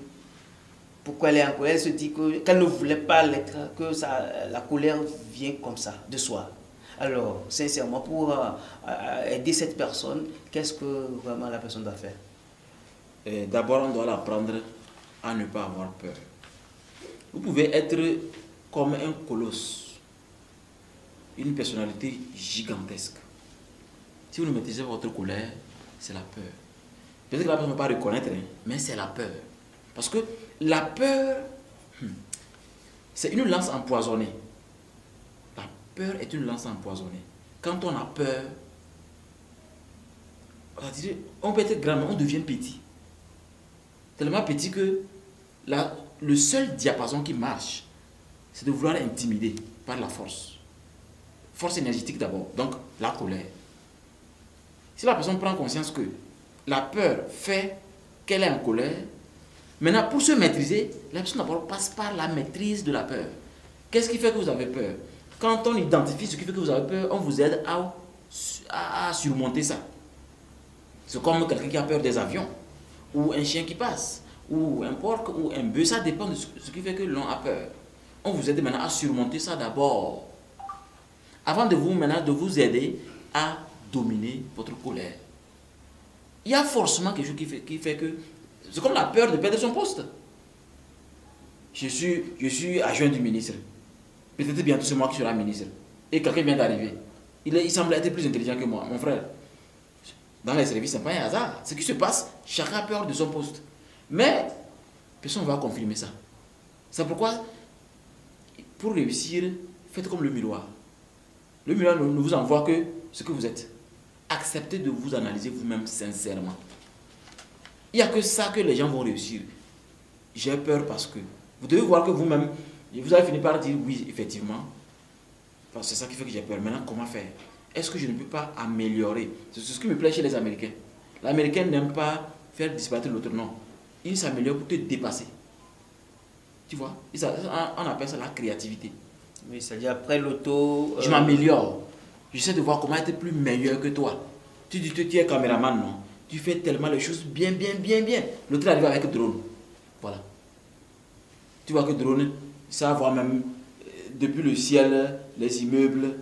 pourquoi elle est en colère. Elle se dit qu'elle ne voulait pas l'être, que la colère vient comme ça, de soi. Alors, sincèrement, pour aider cette personne, qu'est-ce que vraiment la personne doit faire? D'abord, on doit l'apprendre à ne pas avoir peur. Vous pouvez être comme un colosse, une personnalité gigantesque. Si vous ne maîtrisez pas votre colère, c'est la peur. Peut-être que la personne ne va pas reconnaître, mais c'est la peur. Parce que la peur, c'est une lance empoisonnée. La peur est une lance empoisonnée. Quand on a peur, on peut être grand, mais on devient petit. Tellement petit que le seul diapason qui marche, c'est de vouloir intimider par la force. Force énergétique d'abord, donc la colère. Si la personne prend conscience que la peur fait qu'elle est en colère, maintenant pour se maîtriser, la personne d'abord passe par la maîtrise de la peur. Qu'est-ce qui fait que vous avez peur? Quand on identifie ce qui fait que vous avez peur, on vous aide à surmonter ça. C'est comme quelqu'un qui a peur des avions, ou un chien qui passe, ou un porc, ou un bœuf, ça dépend de ce qui fait que l'on a peur. On vous aide maintenant à surmonter ça d'abord, avant de vous aider à dominer votre colère. Il y a forcément quelque chose qui fait que... C'est comme la peur de perdre son poste. Je suis adjoint du ministre. Peut-être bientôt c'est moi qui serai ministre. Et quelqu'un vient d'arriver. Il semble être plus intelligent que moi, mon frère. Dans les services, ce n'est pas un hasard. Ce qui se passe, chacun a peur de son poste. Mais, personne ne va confirmer ça. C'est pourquoi, pour réussir, faites comme le miroir. Le miroir ne vous envoie que ce que vous êtes. Acceptez de vous analyser vous-même sincèrement. Il n'y a que ça que les gens vont réussir. J'ai peur parce que... Vous devez voir que vous-même, vous allez finir par dire oui, effectivement. Parce que c'est ça qui fait que j'ai peur. Maintenant, comment faire? Est-ce que je ne peux pas améliorer? C'est ce qui me plaît chez les Américains. L'Américain n'aime pas faire disparaître l'autre, non. Il s'améliore pour te dépasser. Tu vois? On appelle ça la créativité. Oui, c'est-à-dire après l'auto... Je m'améliore. J'essaie de voir comment être plus meilleur que toi. Tu dis que tu es caméraman, non? Tu fais tellement les choses bien. L'autre arrive avec drone. Voilà. Tu vois que drone, ça va même depuis le ciel, les immeubles.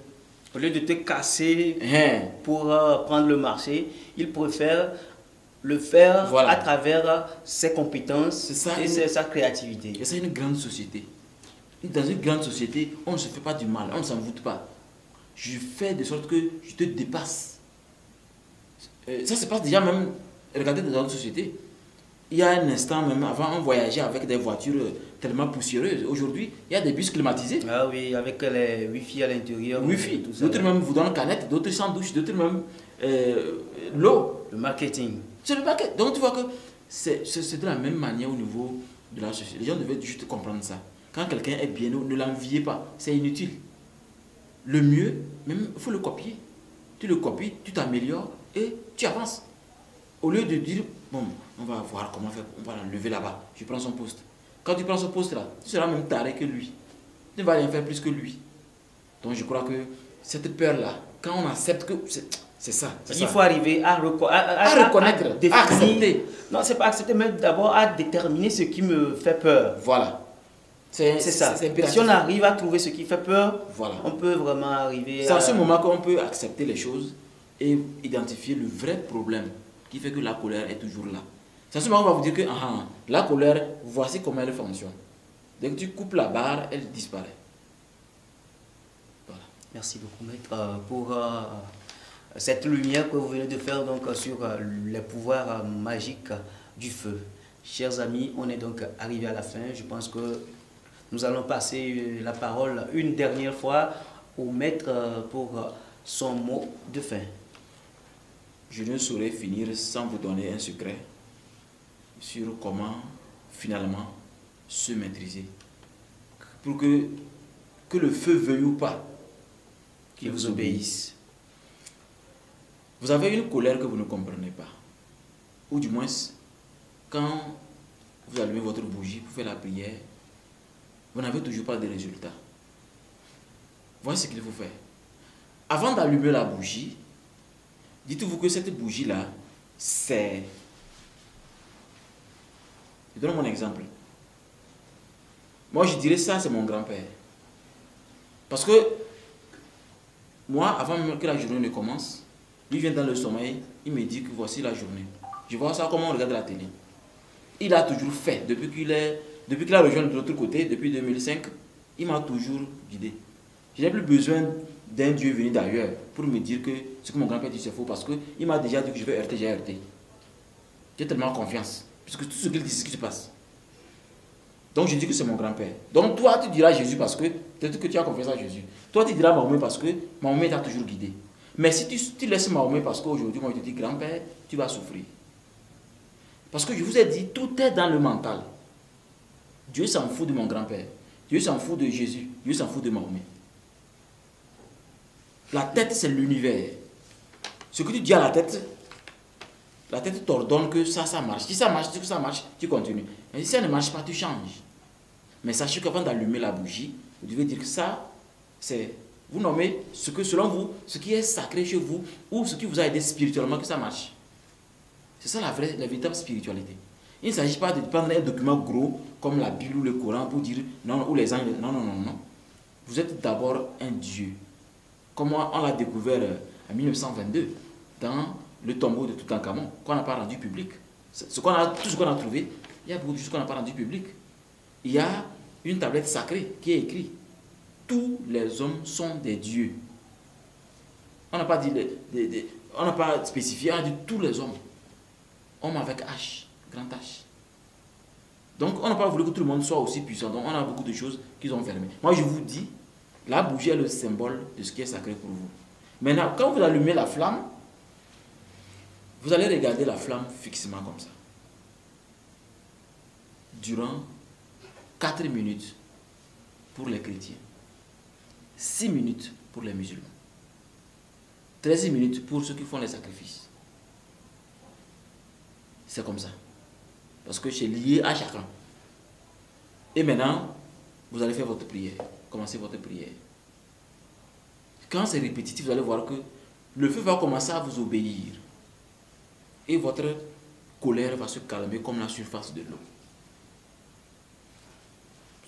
Au lieu de te casser pour prendre le marché, il préfère le faire à travers ses compétences et sa créativité. Et c'est une grande société. Dans une grande société, on ne se fait pas du mal, on ne s'en voute pas. Je fais de sorte que je te dépasse. Ça se passe déjà même, regardez dans notre société. Il y a un instant même, avant on voyageait avec des voitures tellement poussiéreuses. Aujourd'hui, il y a des bus climatisés. Ah oui, avec les Wi-Fi à l'intérieur. Wi-Fi. D'autres même vous donnent canette, d'autres sans douche, d'autres même l'eau. Le marketing. C'est le marketing. Donc tu vois que c'est de la même manière au niveau de la société. Les gens devaient juste comprendre ça. Quand quelqu'un est bien, ne l'enviez pas. C'est inutile. Le mieux, même, il faut le copier. Tu le copies, tu t'améliores et tu avances. Au lieu de dire, bon, on va voir comment faire, on va l'enlever là-bas, je prends son poste. Quand tu prends son poste là, tu seras même taré que lui. Tu ne vas rien faire plus que lui. Donc je crois que cette peur-là, quand on accepte que c'est ça. Il faut arriver à reconnaître, à accepter. Non, c'est pas accepter, mais d'abord à déterminer ce qui me fait peur. Voilà. C'est ça. Si on arrive à trouver ce qui fait peur, voilà, on peut vraiment arriver à... C'est à ce moment qu'on peut accepter les choses et identifier le vrai problème qui fait que la colère est toujours là. C'est à ce moment qu'on va vous dire que la colère, voici comment elle fonctionne. Dès que tu coupes la barre, elle disparaît. Voilà. Merci beaucoup, maître, pour cette lumière que vous venez de faire donc sur les pouvoirs magiques du feu. Chers amis, on est donc arrivé à la fin. Je pense que nous allons passer la parole une dernière fois au maître pour son mot de fin. Je ne saurais finir sans vous donner un secret sur comment finalement se maîtriser. Pour que le feu veuille ou pas, qu'il vous obéisse. Vous avez une colère que vous ne comprenez pas. Ou du moins, quand vous allumez votre bougie pour faire la prière, vous n'avez toujours pas de résultat. Voici ce qu'il faut faire. Avant d'allumer la bougie, dites-vous que cette bougie-là, c'est... Je donne mon exemple. Moi, je dirais ça, c'est mon grand-père. Parce que moi, avant même que la journée ne commence, lui vient dans le sommeil, il me dit que voici la journée. Je vois ça comme on regarde la télé. Il a toujours fait, depuis qu'il a rejoint de l'autre côté, depuis 2005, il m'a toujours guidé. Je n'ai plus besoin d'un Dieu venu d'ailleurs pour me dire que ce que mon grand-père dit c'est faux, parce qu'il m'a déjà dit que je vais heurter, j'ai heurté. J'ai tellement confiance, puisque tout ce qu'il dit c'est ce qui se passe. Donc je dis que c'est mon grand-père. Donc toi tu diras Jésus parce que peut-être que tu as confiance à Jésus. Toi tu diras Mahomet parce que Mahomet t'a toujours guidé. Mais si tu laisses Mahomet parce qu'aujourd'hui moi je te dis grand-père, tu vas souffrir. Parce que je vous ai dit, tout est dans le mental. Dieu s'en fout de mon grand-père. Dieu s'en fout de Jésus. Dieu s'en fout de Mahomet. La tête c'est l'univers. Ce que tu dis à la tête t'ordonne que ça marche. Si ça marche, tu continues. Mais si ça ne marche pas, tu changes. Mais sachez qu'avant d'allumer la bougie, vous devez dire que ça, c'est... Vous nommez ce que, selon vous, ce qui est sacré chez vous, ou ce qui vous a aidé spirituellement, que ça marche. C'est ça la véritable spiritualité. Il ne s'agit pas de prendre un document gros, comme la Bible ou le Coran, pour dire, non, ou les anges, non. Vous êtes d'abord un Dieu. Comme on l'a découvert en 1922, dans le tombeau de Toutankhamon, qu'on n'a pas rendu public. Tout ce qu'on a trouvé, il y a beaucoup de choses qu'on n'a pas rendu public. Il y a une tablette sacrée qui est écrite. Tous les hommes sont des dieux. On n'a pas dit on n'a pas spécifié, on a dit tous les hommes. Homme avec H, grand H. Donc on n'a pas voulu que tout le monde soit aussi puissant. Donc on a beaucoup de choses qu'ils ont fermées. Moi je vous dis, la bougie est le symbole de ce qui est sacré pour vous. Maintenant, quand vous allumez la flamme, vous allez regarder la flamme fixement comme ça. Durant 4 minutes pour les chrétiens. 6 minutes pour les musulmans. 13 minutes pour ceux qui font les sacrifices. C'est comme ça. Parce que c'est lié à chacun. Et maintenant, vous allez faire votre prière. Commencez votre prière. Quand c'est répétitif, vous allez voir que le feu va commencer à vous obéir. Et votre colère va se calmer comme la surface de l'eau.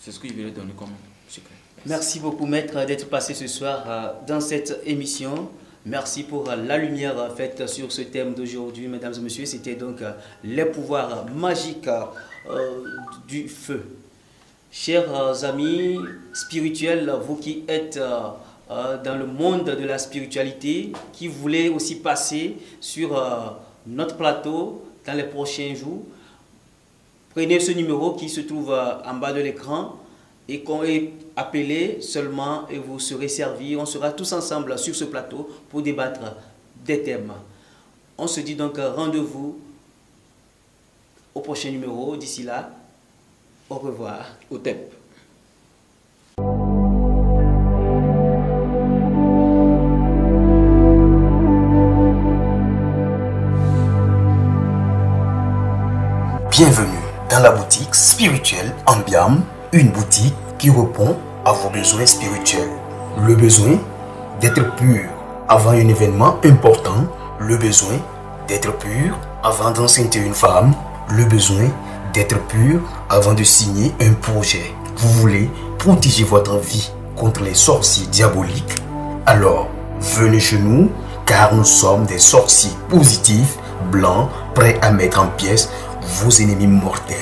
C'est ce que je vais donner comme secret. Merci beaucoup, maître, d'être passé ce soir dans cette émission. Merci pour la lumière faite sur ce thème d'aujourd'hui, mesdames et messieurs. C'était donc les pouvoirs magiques du feu. Chers amis spirituels, vous qui êtes dans le monde de la spiritualité, qui voulez aussi passer sur notre plateau dans les prochains jours, prenez ce numéro qui se trouve en bas de l'écran et qu'on est appelé seulement et vous serez servis. On sera tous ensemble sur ce plateau pour débattre des thèmes. On se dit donc rendez-vous au prochain numéro. D'ici là, au revoir. Au TEP. Bienvenue dans la boutique spirituelle Ambiam, une boutique qui répond à vos besoins spirituels. Le besoin d'être pur avant un événement important, le besoin d'être pur avant d'enceinte une femme, le besoin d'être pur avant de signer un projet. Vous voulez protéger votre vie contre les sorciers diaboliques? Alors, venez chez nous car nous sommes des sorciers positifs, blancs, prêts à mettre en pièces vos ennemis mortels.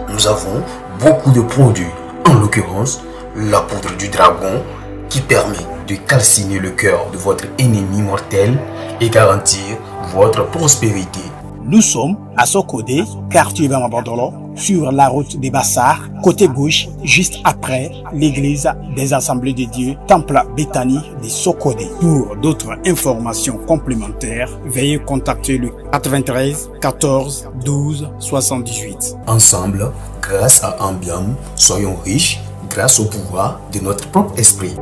Nous avons beaucoup de produits, en l'occurrence la poudre du dragon, qui permet de calciner le cœur de votre ennemi mortel et garantir votre prospérité. Nous sommes à Sokodé, quartier Bamabandolo, sur la route des Bassards, côté gauche, juste après l'église des Assemblées de Dieu, Temple Béthanie de Sokodé. Pour d'autres informations complémentaires, veuillez contacter le 93 14 12 78. Ensemble, grâce à Ambiam, soyons riches grâce au pouvoir de notre propre esprit.